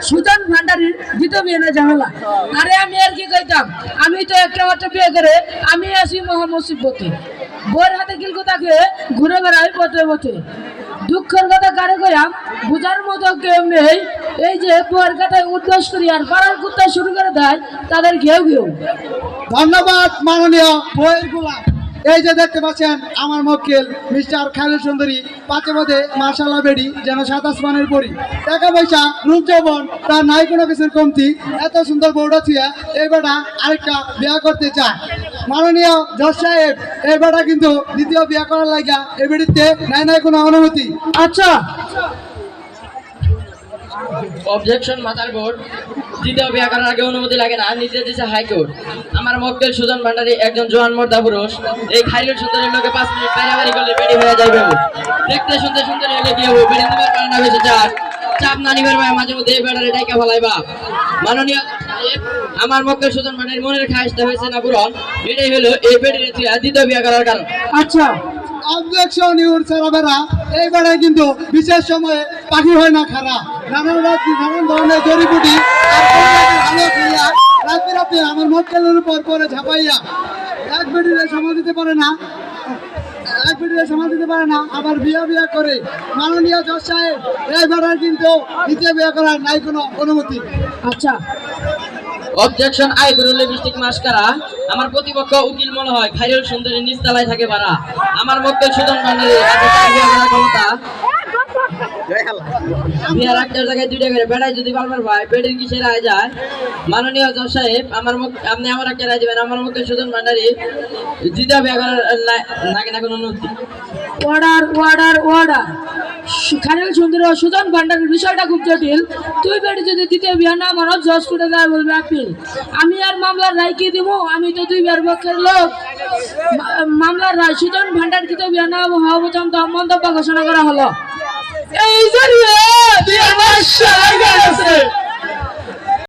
সুজন ভান্ডারীর দ্বিতীয় বিয়ে না ঝামেলা। আরে আমি আর কি কইতাম, আমি তো একটা মাত্র বিয়ে করে আমি আসি মোহাম্মদ সিব্বতে বইয়ের হাতে গিলকো তাকে ঘুরে বেড়াই পথে পথে। দুঃখের কথা কারে কইয়াম বুঝার মতো কেউ নেই। এই যে বইয়ের কথায় উদ্দেশ্য করি আর পাড়ার কুত্তা শুরু করে দেয় তাদের ঘেউ ঘেউ। ধন্যবাদ মাননীয় বইয়ের গোলাম। এই যে দেখতে পাচ্ছেন আমার মক্কেল মিস্টার খায়রুল সুন্দরী পাঁচে পথে মার্শাল্লাহ বেডি যেন সাত আসমানের পরি। টাকা পয়সা রূপ যৌবন তার নাই কোনো কিছুর কমতি। এত সুন্দর বউটা ছিয়া এই বেটা আরেকটা বিয়া করতে চায়। মাননীয় জজ সাহেব এই বেটা কিন্তু দ্বিতীয় বিয়া করার লাগা এই বেডিতে নাই কোনো অনুমতি। আচ্ছা অবজেকশন মাথার বোর্ড। দ্বিতীয় বিয়ে করার আগে অনুমতি লাগে না, নির্দেশ দিচ্ছে হাইকোর্ট। আমার মক্কেল সুজন ভান্ডারী একজন জোয়ান মর্দা পুরুষ। এই খাইরুল সুন্দরীর লোকে 5 মিনিট বাড়াবাড়ি করলে বেড়ি হয়ে যাবে। দেখতে শুনতে সুন্দরী হলে কি হবে? বেড়ি নিবার পারে না, বেশি চাপ না নিবার ভাই মাঝে মধ্যে এই বেড়ারে ডাইকা ফেলাই বাপ। মাননীয় আমার মক্কেল সুজন ভান্ডারীর মনের খাইশটা হয়েছে না পূরণ, এটাই হলো এই বেড়ির দ্বিতীয় বিয়ে করার কারণ। আচ্ছা অবজেকশন ইউর সারাবেরা এই বেড়ায় কিন্তু বিশেষ সময়ে পাখি হয় না খারা। নানান ধরনের জড়িবুটি ভালো খাইয়া রাতে আমার মক্কেলের উপর করে ঝাঁপাইয়া এক বেডিরে সামাল দিতে পারে না, আবার বিয়া করে। মাননীয় জজ সাহেব এই বেড়ার কিন্তু দ্বিতীয় বিয়ে করার নাই কোনো অনুমতি। আচ্ছা অবজেকশন আইবুল লিপস্টিক মাস্কারা। আমার প্রতিপক্ষ উকিল মনে হয় খাইরুল সুন্দরী নিচতলায় থাকে ভাড়া। আমার মক্কেল সুজন ভান্ডারী ক্ষমতা বিয়ার একটার জায়গায় 2টা করে বেড়ায় যদি বারবার ভাই বেডের কিসে রায় যায়। মাননীয় জজ সাহেব আপনি আমার একটা রায় দেবেন। আমার মক্কেল সুজন ভান্ডারী দ্বিতীয় বিয়ে করার লাগে না কোনো অনুমতি। অর্ডার খাইরুল সুন্দরী ও সুজন ভান্ডারীর বিষয়টা খুব জটিল। তুই বেটি যদি দ্বিতীয় বিয়ে না মানো জজ করে যায় বলবে আপিল। আমি আর মামলার রায় কি দিব? আমি তো 2 বিয়ের পক্ষের লোক। মামলার রায় সুজন ভান্ডারী দ্বিতীয় বিয়ে না হওয়া পর্যন্ত মন্তব্য ঘোষণা করা হলো। এই জন্য